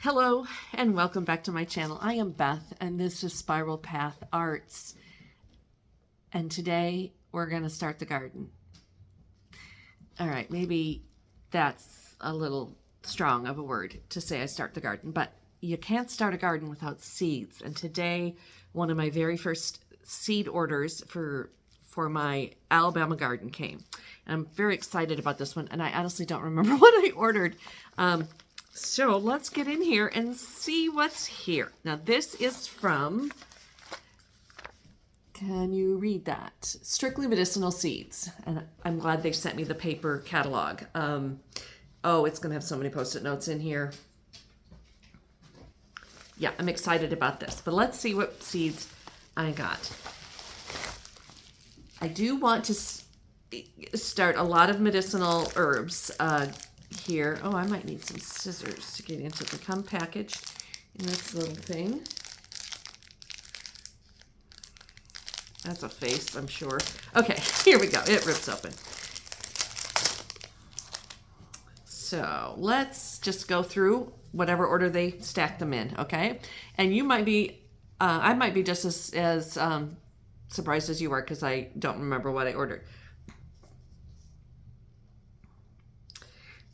Hello and welcome back to my channel. I am Beth and this is Spiral Path Arts. And today we're going to start the garden. All right, maybe that's a little strong of a word to say I start the garden, but you can't start a garden without seeds. And today, one of my very first seed orders for my Alabama garden came. And I'm very excited about this one, and I honestly don't remember what I ordered. So let's get in here and see what's here. Now this is from, can you read that? Strictly Medicinal Seeds. And I'm glad they sent me the paper catalog. Oh, it's going to have so many Post-it notes in here. Yeah, I'm excited about this. But let's see what seeds I got. I do want to start a lot of medicinal herbs here. Oh, I might need some scissors to get into the come packaged in this little thing. That's a face, I'm sure. Okay, here we go. It rips open. So let's just go through whatever order they stack them in, okay? And you might be, I might be just as surprised as you are because I don't remember what I ordered.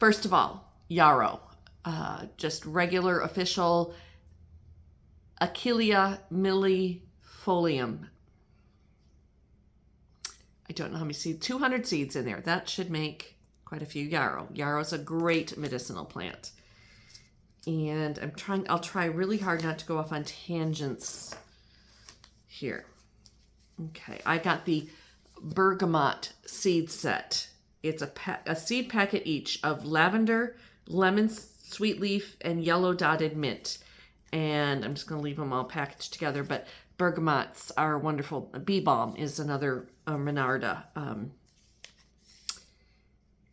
First of all, yarrow, just regular official Achillea millifolium. I don't know how many seeds, 200 seeds in there. That should make quite a few yarrow. Yarrow is a great medicinal plant. And I'll try really hard not to go off on tangents here. Okay, I got the bergamot seed set. It's a seed packet each of lavender, lemon, sweet leaf, and yellow dotted mint. And I'm just going to leave them all packaged together. But bergamots are wonderful. Bee balm is another Monarda.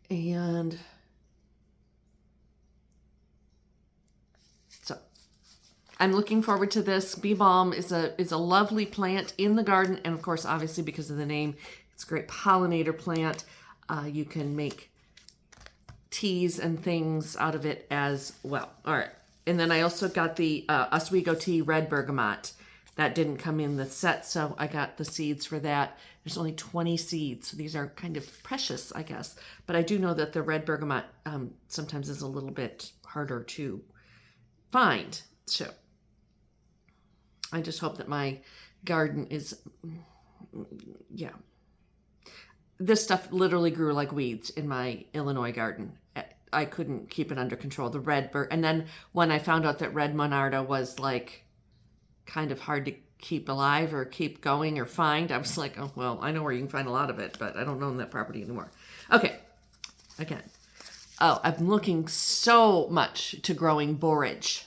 And so I'm looking forward to this. Bee balm is a lovely plant in the garden. And of course, obviously, because of the name, it's a great pollinator plant. You can make teas and things out of it as well. All right. And then I also got the Oswego tea red bergamot. That didn't come in the set, so I got the seeds for that. There's only 20 seeds, so these are kind of precious, I guess. But I do know that the red bergamot sometimes is a little bit harder to find. So I just hope that my garden is, yeah. This stuff literally grew like weeds in my Illinois garden. I couldn't keep it under control. The red and then when I found out that red Monarda was like kind of hard to keep alive or keep going or find, I was like, oh, well, I know where you can find a lot of it, but I don't own that property anymore. Okay, again. Oh, I'm looking so much to growing borage.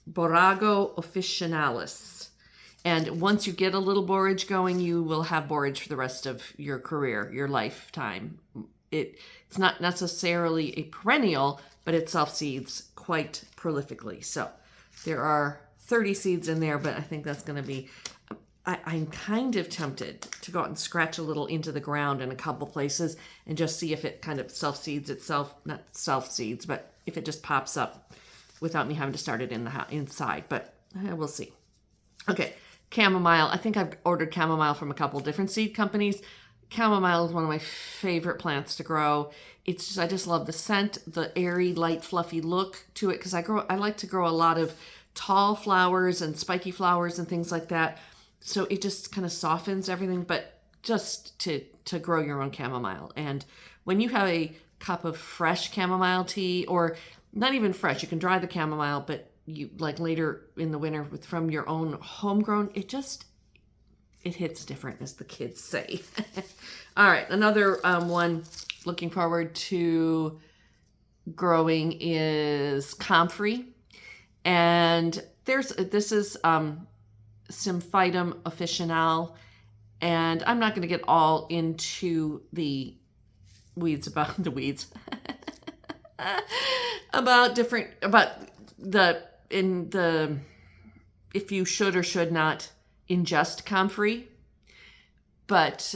Borago officinalis. And once you get a little borage going, you will have borage for the rest of your career, your lifetime. It's not necessarily a perennial, but it self-seeds quite prolifically. So there are 30 seeds in there, but I think that's going to be, I'm kind of tempted to go out and scratch a little into the ground in a couple places and just see if it kind of self-seeds itself, not self-seeds, but if it just pops up without me having to start it in the inside, but we'll see. Okay. Chamomile. I think I've ordered chamomile from a couple different seed companies. Chamomile is one of my favorite plants to grow. It's just, I just love the scent, the airy, light, fluffy look to it because I like to grow a lot of tall flowers and spiky flowers and things like that. So it just kind of softens everything, but just to grow your own chamomile. And when you have a cup of fresh chamomile tea, or not even fresh, you can dry the chamomile, but you like later in the winter from your own homegrown, it hits different, as the kids say. All right, another one looking forward to growing is comfrey, and this is Symphytum officinale, and I'm not going to get all into the weeds about the weeds about if you should or should not ingest comfrey, but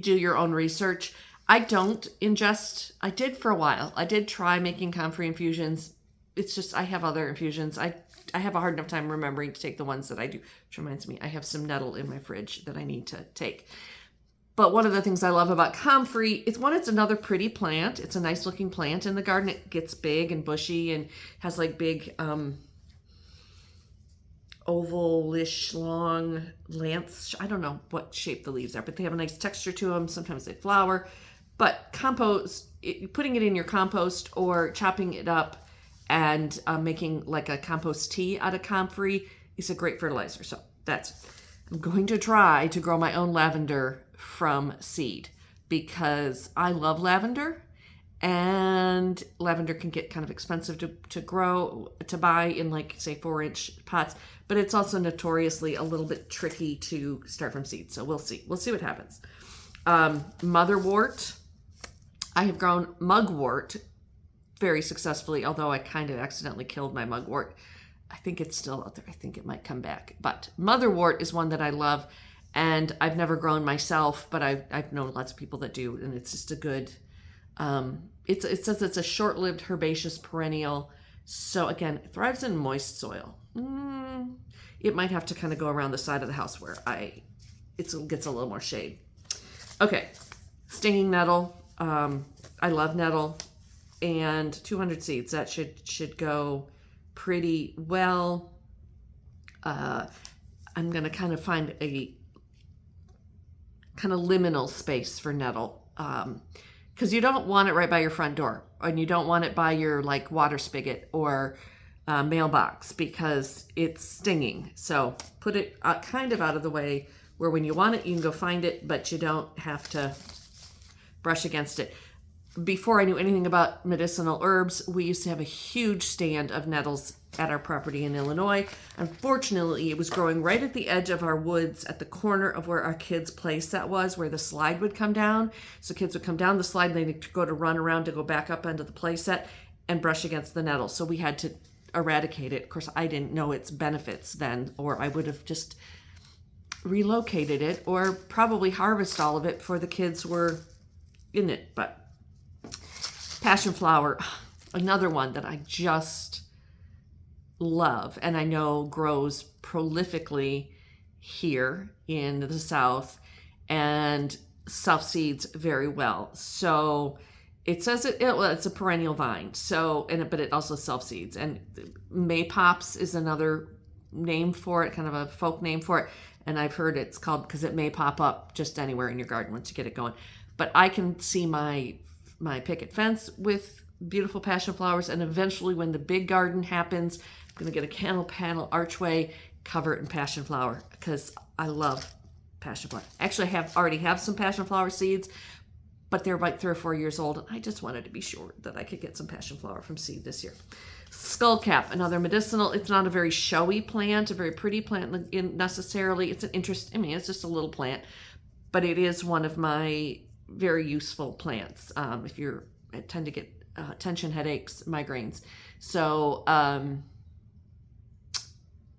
do your own research. I don't ingest. I did for a while. I did try making comfrey infusions it's just, I have other infusions. I have a hard enough time remembering to take the ones that I do, which reminds me, I have some nettle in my fridge that I need to take. But one of the things I love about comfrey is, one, it's another pretty plant. It's a nice looking plant in the garden. It gets big and bushy and has like big ovalish long lance. I don't know what shape the leaves are, but they have a nice texture to them. Sometimes they flower. But compost, putting it in your compost or chopping it up and making like a compost tea out of comfrey is a great fertilizer. So I'm going to try to grow my own lavender from seed because I love lavender, and lavender can get kind of expensive to buy in like say 4-inch pots, but it's also notoriously a little bit tricky to start from seed. So we'll see what happens. Motherwort. I have grown mugwort very successfully, although I kind of accidentally killed my mugwort. I think it's still out there. I think it might come back. But motherwort is one that I love, and I've never grown myself, but I've known lots of people that do, and it's just a good, it says it's a short-lived herbaceous perennial. So again, it thrives in moist soil. It might have to kind of go around the side of the house where it gets a little more shade. Okay, stinging nettle. I love nettle, and 200 seeds. That should go pretty well. I'm going to kind of find a kind of liminal space for nettle, because you don't want it right by your front door, and you don't want it by your like water spigot or mailbox because it's stinging. So put it kind of out of the way where when you want it, you can go find it, but you don't have to brush against it. Before I knew anything about medicinal herbs, we used to have a huge stand of nettles at our property in Illinois. Unfortunately, it was growing right at the edge of our woods at the corner of where our kids' play set was, where the slide would come down. So kids would come down the slide and they'd go to run around to go back up onto the play set and brush against the nettles. So we had to eradicate it. Of course, I didn't know its benefits then, or I would have just relocated it or probably harvest all of it before the kids were in it. But passion flower, another one that I just love and I know grows prolifically here in the South and self-seeds very well. So it says it's a perennial vine. So, but it also self-seeds. And maypops is another name for it, kind of a folk name for it. And I've heard it's called because it may pop up just anywhere in your garden once you get it going. But I can see my picket fence with beautiful passion flowers, and eventually when the big garden happens, I'm going to get a canal panel archway, cover it in passion flower because I love passion flower. Actually, I already have some passion flower seeds, but they're about 3 or 4 years old, and I just wanted to be sure that I could get some passion flower from seed this year. Skullcap, another medicinal. It's not a very showy plant, a very pretty plant necessarily. It's an interest. I mean, it's just a little plant, but it is one of my very useful plants. If I tend to get tension headaches, migraines. So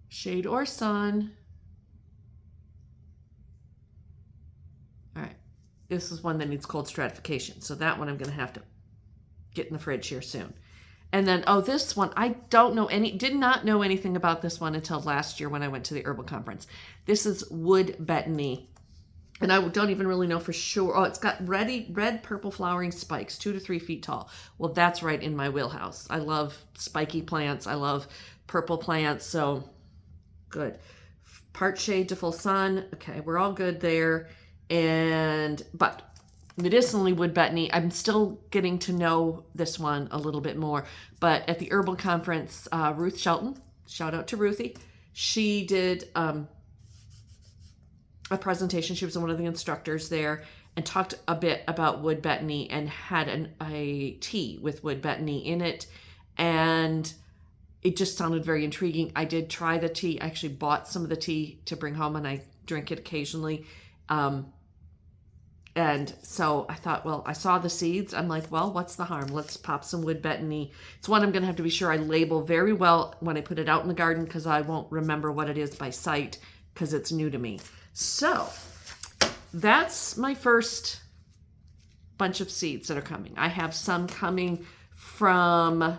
shade or sun. All right. This is one that needs cold stratification. So that one I'm going to have to get in the fridge here soon. And then, this one, I did not know anything about this one until last year when I went to the herbal conference. This is wood betony. And I don't even really know for sure. It's got red purple flowering spikes, 2 to 3 feet tall. Well, that's right in my wheelhouse. I love spiky plants. I love purple plants. So good. Part shade to full sun. Okay, we're all good there. But medicinally wood betony, I'm still getting to know this one a little bit more. But at the herbal conference, Ruth Shelton, shout out to Ruthie, she did a presentation. She was one of the instructors there and talked a bit about wood betony and had a tea with wood betony in it. And it just sounded very intriguing. I did try the tea. I actually bought some of the tea to bring home and I drink it occasionally. And so I thought, well, I saw the seeds. I'm like, well, what's the harm? Let's pop some wood betony. It's one I'm going to have to be sure I label very well when I put it out in the garden because I won't remember what it is by sight because it's new to me. So that's my first bunch of seeds that are coming. I have some coming from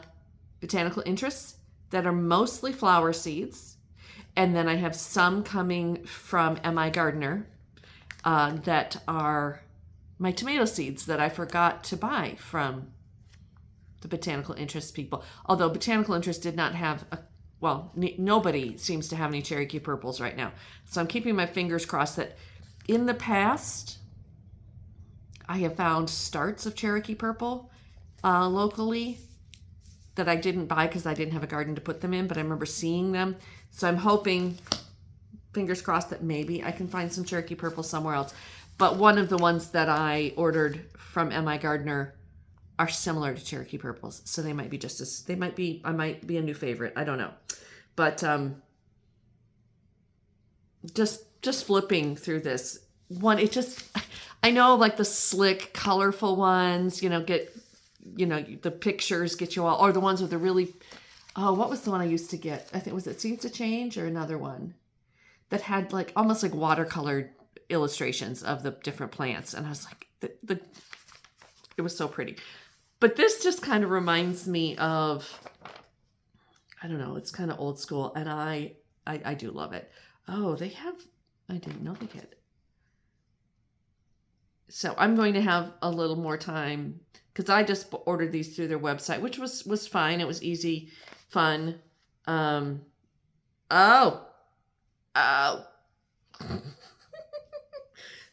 Botanical Interests that are mostly flower seeds. And then I have some coming from M.I. Gardener that are my tomato seeds that I forgot to buy from the Botanical Interest people. Although Botanical Interest did not have nobody seems to have any Cherokee purples right now. So I'm keeping my fingers crossed that in the past, I have found starts of Cherokee purple locally that I didn't buy because I didn't have a garden to put them in, but I remember seeing them. So I'm hoping, fingers crossed, that maybe I can find some Cherokee purple somewhere else. But one of the ones that I ordered from M.I. Gardener are similar to Cherokee purples. So they might be I might be a new favorite. I don't know. But just flipping through this one, I know like the slick, colorful ones, the pictures get you all, or the ones with the really, what was the one I used to get? I think, was it Seeds of Change or another one that had like almost like watercolored illustrations of the different plants. And I was like, it was so pretty. But this just kind of reminds me of, I don't know, it's kind of old school, and I do love it. Oh, I didn't know they did. So I'm going to have a little more time because I just ordered these through their website, which was fine. It was easy, fun.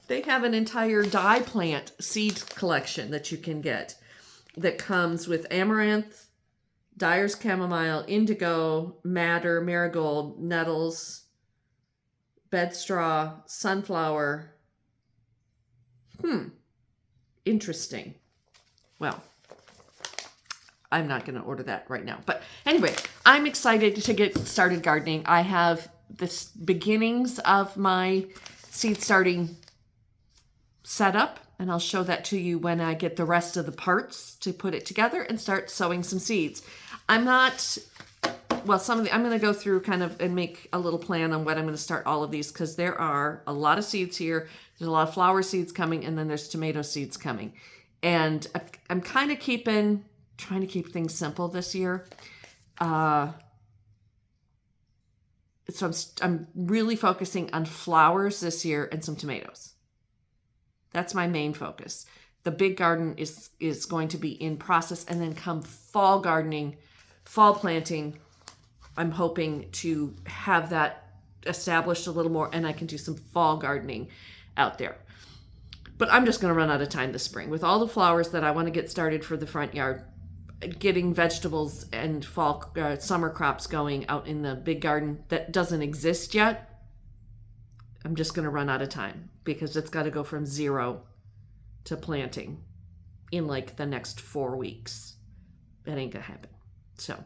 They have an entire dye plant seed collection that you can get that comes with amaranth, dyer's chamomile, indigo, madder, marigold, nettles, bedstraw, sunflower. Interesting. Well, I'm not going to order that right now. But anyway, I'm excited to get started gardening. I have the beginnings of my seed starting setup, and I'll show that to you when I get the rest of the parts to put it together and start sowing some seeds. I'm going to go through kind of and make a little plan on when I'm going to start all of these, because there are a lot of seeds here. There's a lot of flower seeds coming, and then there's tomato seeds coming. And I'm kind of trying to keep things simple this year. So I'm really focusing on flowers this year and some tomatoes. That's my main focus. The big garden is going to be in process, and then come fall gardening, fall planting, I'm hoping to have that established a little more, and I can do some fall gardening out there. But I'm just going to run out of time this spring with all the flowers that I want to get started for the front yard, getting vegetables and fall summer crops going out in the big garden that doesn't exist yet. I'm just going to run out of time because it's got to go from 0 to planting in like the next 4 weeks. That ain't going to happen. So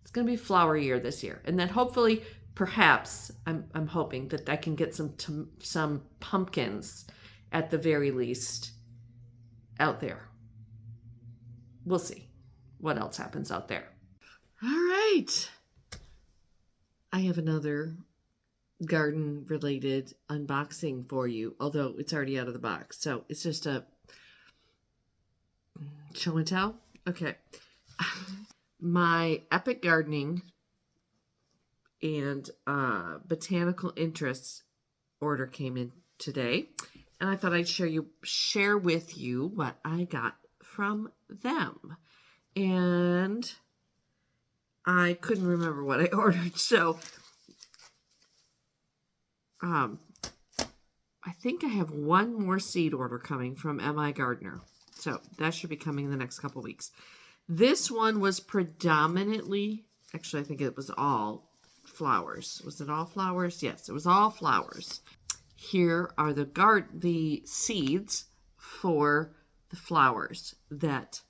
it's going to be flower year this year. And then hopefully, perhaps, I'm hoping that I can get some pumpkins at the very least out there. We'll see what else happens out there. All right. I have another garden related unboxing for you, although it's already out of the box. So it's just a show and tell. Okay. My Epic Gardening and Botanical Interests order came in today, and I thought I'd share with you what I got from them. And I couldn't remember what I ordered, so I think I have one more seed order coming from M.I. Gardener. So that should be coming in the next couple weeks. This one was predominantly, actually I think it was all flowers. Was it all flowers? Yes, it was all flowers. Here are the seeds for the flowers that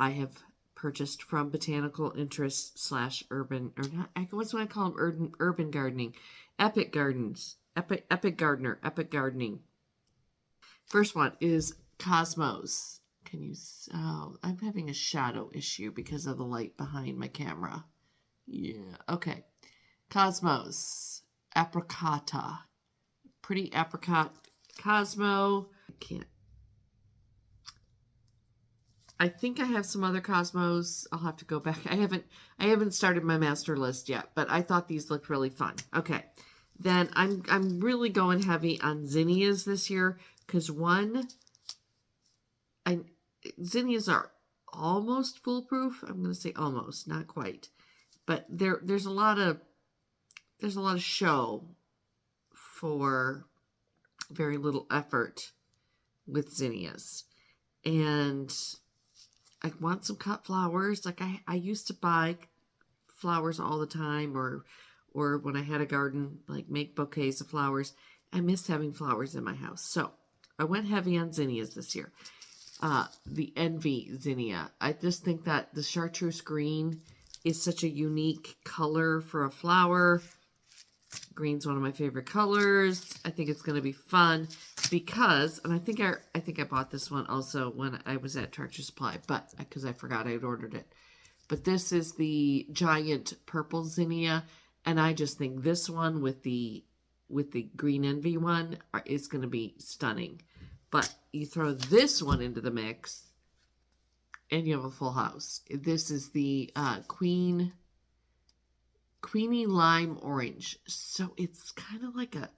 I have purchased from Botanical Interests / urban, or not, what's what I call them, urban gardening, Epic Gardens. Epic Gardener, Epic Gardening. First one is Cosmos. I'm having a shadow issue because of the light behind my camera. Yeah, okay. Cosmos, Apricota. Pretty apricot Cosmo. I think I have some other Cosmos. I'll have to go back. I haven't started my master list yet, but I thought these looked really fun. Okay. Then I'm really going heavy on zinnias this year because zinnias are almost foolproof. I'm going to say almost, not quite. But there's a lot of show for very little effort with zinnias. And I want some cut flowers. Like I used to buy flowers all the time, or when I had a garden, like make bouquets of flowers. I miss having flowers in my house. So I went heavy on zinnias this year. The Envy zinnia. I just think that the chartreuse green is such a unique color for a flower. Green's one of my favorite colors. I think it's going to be fun because, and I think I bought this one also when I was at Tractor Supply, but because I forgot I had ordered it. But this is the giant purple zinnia, and I just think this one with the green Envy one is going to be stunning. But you throw this one into the mix, and you have a full house. This is the Queenie Lime Orange. So it's kind of like a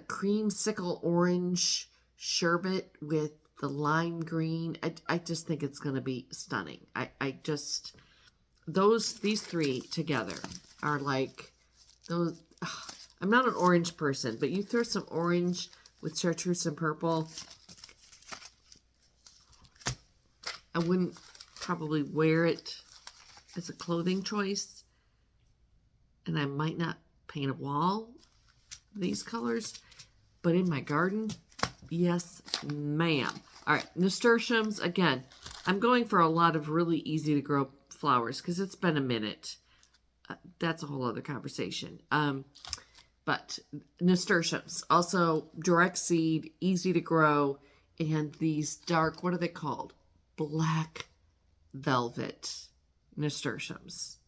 creamsicle orange sherbet with the lime green. I just think it's going to be stunning. These three together are like those. I'm not an orange person, but you throw some orange with chartreuse and purple. I wouldn't probably wear it as a clothing choice. And I might not paint a wall these colors. But in my garden, yes, ma'am. All right, nasturtiums. Again, I'm going for a lot of really easy to grow flowers because it's been a minute. That's a whole other conversation. But nasturtiums, also direct seed, easy to grow, and these dark, what are they called? Black velvet nasturtiums.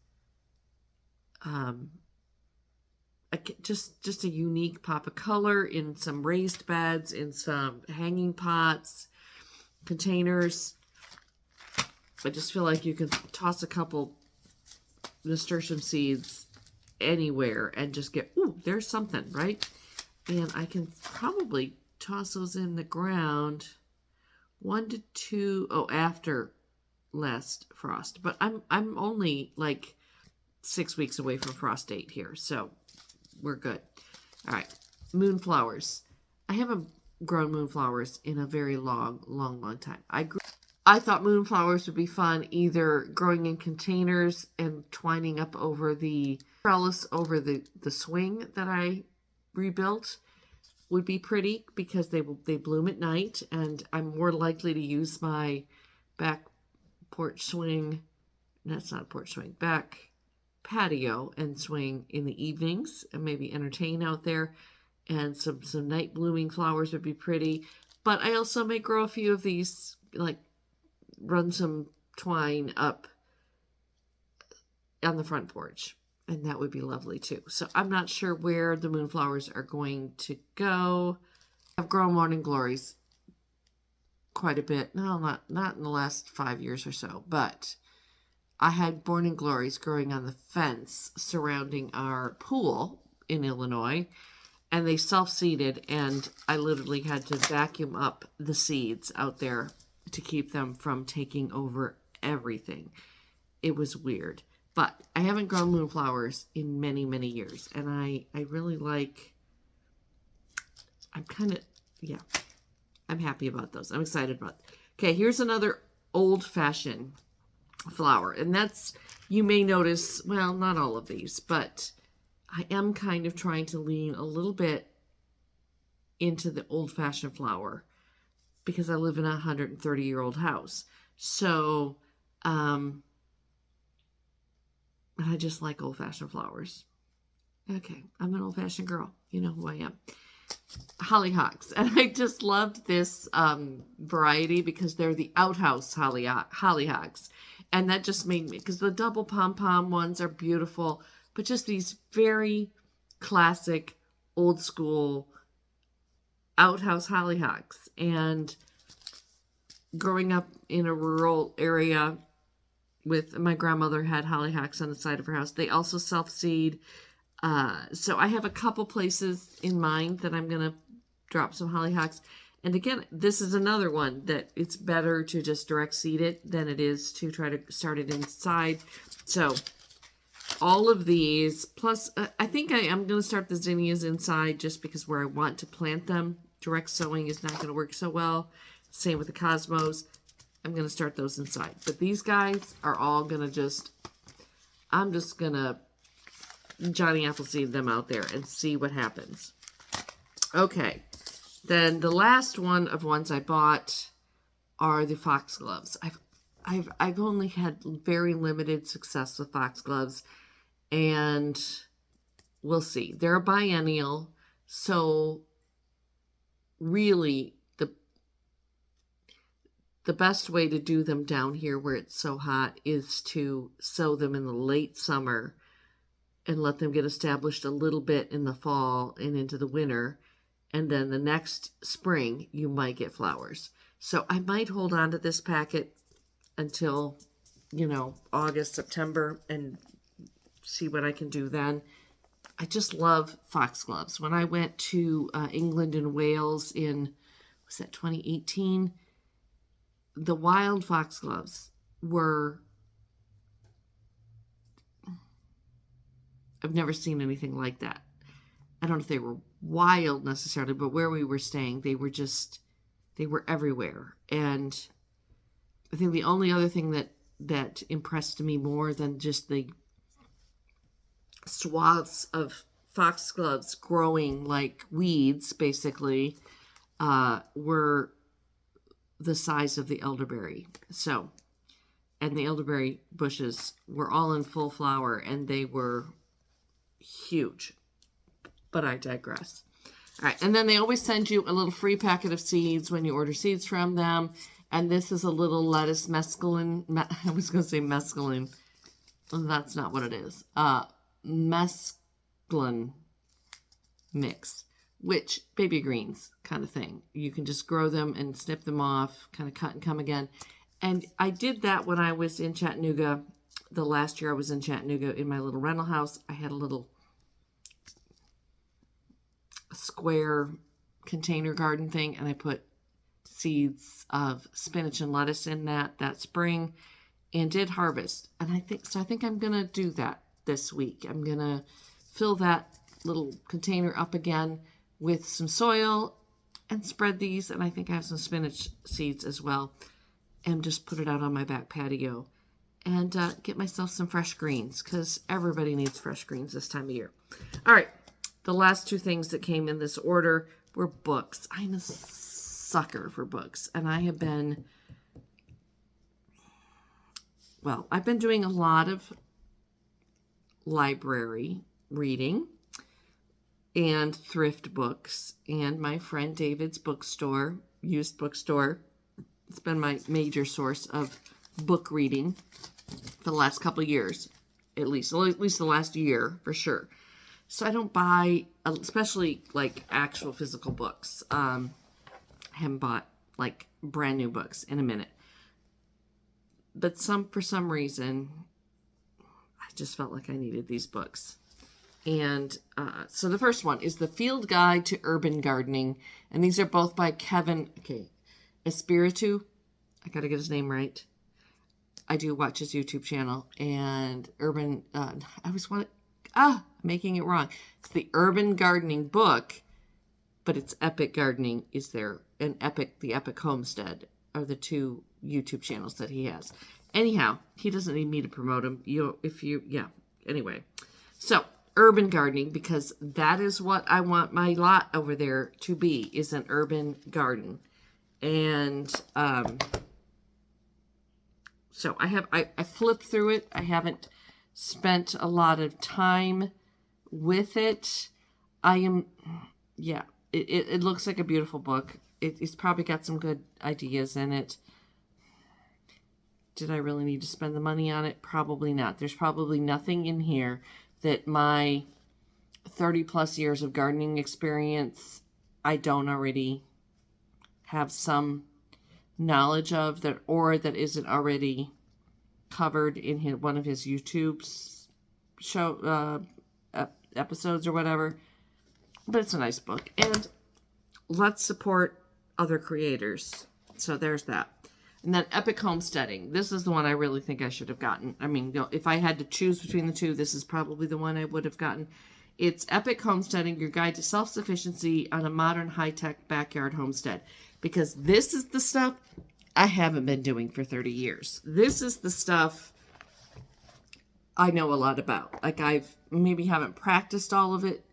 Just a unique pop of color in some raised beds, in some hanging pots, containers. I just feel like you can toss a couple nasturtium seeds anywhere and just get, ooh, there's something, right? And I can probably toss those in the ground 1 to 2 after last frost. But I'm only like 6 weeks away from frost date here, so we're good. All right, moonflowers. I haven't grown moonflowers in a very long time. I thought moonflowers would be fun, either growing in containers and twining up over the trellis over the swing that I rebuilt would be pretty because they bloom at night, and I'm more likely to use my back porch swing. That's not a porch swing. Back patio and swing in the evenings and maybe entertain out there, and some night blooming flowers would be pretty. But I also may grow a few of these, like run some twine up on the front porch, and that would be lovely too. So I'm not sure where the moonflowers are going to go. I've grown morning glories quite a bit. No, not in the last 5 years or so, but I had morning glories growing on the fence surrounding our pool in Illinois, and they self-seeded, and I literally had to vacuum up the seeds out there to keep them from taking over everything. It was weird. But I haven't grown moonflowers in many years, and I really like, I'm happy about those. I'm excited about it. Okay, here's another old-fashioned flower, and that's, you may notice, well, not all of these, but I am kind of trying to lean a little bit into the old-fashioned flower because I live in a 130-year-old house. So, I just like old-fashioned flowers. Okay, I'm an old-fashioned girl. You know who I am. Hollyhocks. And I just loved this variety because they're the outhouse hollyhocks. And that just made me, because the double pom-pom ones are beautiful, but just these very classic, old-school outhouse hollyhocks. And growing up in a rural area with my grandmother had hollyhocks on the side of her house. They also self-seed. So I have a couple places in mind that I'm going to drop some hollyhocks. And again, this is another one that it's better to just direct seed it than it is to try to start it inside. So all of these, plus I think I am going to start the zinnias inside just because where I want to plant them. Direct sowing is not going to work so well. Same with the cosmos. I'm going to start those inside. But these guys are all going to I'm just going to Johnny Appleseed them out there and see what happens. Okay. Then the last one of ones I bought are the foxgloves. I've only had very limited success with foxgloves, and we'll see. They're a biennial, so really the best way to do them down here where it's so hot is to sow them in the late summer and let them get established a little bit in the fall and into the winter. And then the next spring, you might get flowers. So I might hold on to this packet until, August, September, and see what I can do then. I just love foxgloves. When I went to England and Wales in, was that 2018? The wild foxgloves were, I've never seen anything like that. I don't know if they were wild necessarily, but where we were staying, they were everywhere. And I think the only other thing that impressed me more than just the swaths of foxgloves growing like weeds, basically, were the size of the elderberry. So, and the elderberry bushes were all in full flower, and they were huge. But I digress. All right, and then they always send you a little free packet of seeds when you order seeds from them. And this is a little lettuce mescaline. I was going to say mescaline. That's not what it is. Mescaline mix, which baby greens kind of thing. You can just grow them and snip them off, kind of cut and come again. And I did that when I was in Chattanooga. The last year I was in Chattanooga in my little rental house. I had a little square container garden thing, and I put seeds of spinach and lettuce in that spring and did harvest. And I think I'm going to do that this week. I'm going to fill that little container up again with some soil and spread these. And I think I have some spinach seeds as well. And just put it out on my back patio and get myself some fresh greens, because everybody needs fresh greens this time of year. All right. The last two things that came in this order were books. I'm a sucker for books. And I've been doing a lot of library reading and thrift books, and my friend David's bookstore, used bookstore. It's been my major source of book reading for the last couple of years, at least the last year for sure. So I don't buy, especially like actual physical books. I haven't bought like brand new books in a minute. But for some reason, I just felt like I needed these books. And so the first one is The Field Guide to Urban Gardening. And these are both by Kevin Espiritu. I got to get his name right. I do watch his YouTube channel. And making it wrong. It's the Urban Gardening book, but it's Epic Gardening is there, and the Epic Homestead are the two YouTube channels that he has. Anyhow, he doesn't need me to promote him. Anyway. So, urban gardening, because that is what I want my lot over there to be, is an urban garden. And so I flipped through it. I haven't spent a lot of time with it. It looks like a beautiful book. It's probably got some good ideas in it. Did I really need to spend the money on it? Probably not. There's probably nothing in here that my 30 plus years of gardening experience, I don't already have some knowledge of that, or that isn't already covered in one of his YouTube's episodes or whatever. But it's a nice book, and let's support other creators. So there's that. And then Epic Homesteading. This is the one I really think I should have gotten. I mean, if I had to choose between the two, this is probably the one I would have gotten. It's Epic Homesteading, Your Guide to Self-Sufficiency on a Modern High-Tech Backyard Homestead. Because this is the stuff I haven't been doing for 30 years. This is the stuff I know a lot about. Like, I've maybe haven't practiced all of it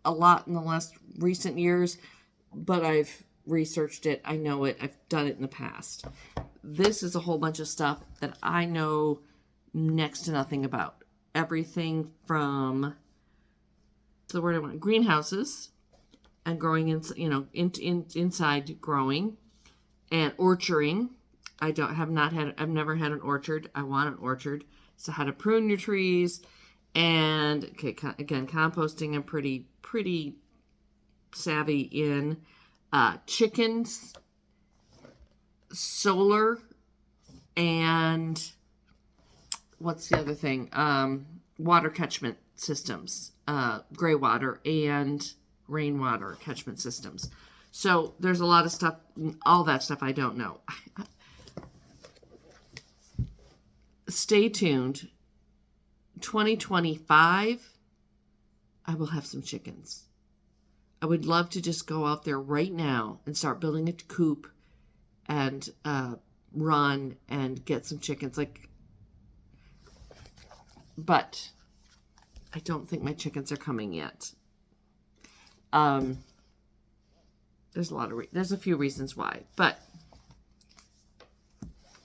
a lot in the last recent years, but I've researched it. I know it. I've done it in the past. This is a whole bunch of stuff that I know next to nothing about. Everything from the word I want, greenhouses and growing inside growing, and orcharding. I've never had an orchard. I want an orchard. So how to prune your trees, and again, composting I'm pretty savvy in. Chickens, solar, and what's the other thing? Water catchment systems, gray water and rainwater catchment systems. So there's a lot of stuff, all that stuff I don't know. Stay tuned. 2025, I will have some chickens. I would love to just go out there right now and start building a coop and run and get some chickens. But I don't think my chickens are coming yet. There's a few reasons why, but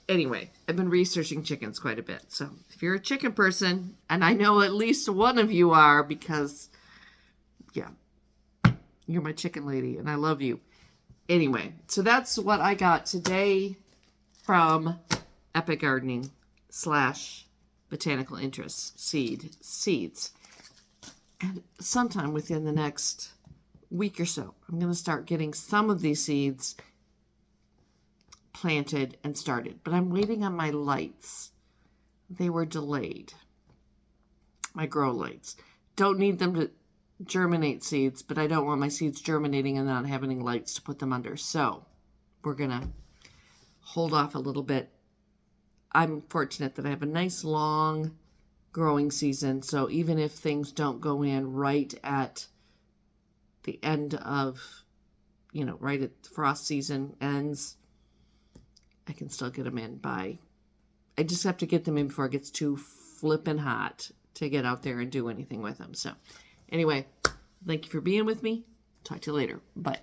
anyway, I've been researching chickens quite a bit. So if you're a chicken person, and I know at least one of you are, because yeah, you're my chicken lady and I love you. Anyway, so that's what I got today from Epic Gardening / Botanical Interests seeds. And sometime within the next week or so, I'm going to start getting some of these seeds planted and started. But I'm waiting on my lights. They were delayed. My grow lights. Don't need them to germinate seeds, but I don't want my seeds germinating and not having lights to put them under. So we're going to hold off a little bit. I'm fortunate that I have a nice long growing season. So even if things don't go in right at the end of, right at the frost season ends, I can still get them in I just have to get them in before it gets too flippin' hot to get out there and do anything with them. So anyway, thank you for being with me. Talk to you later. Bye.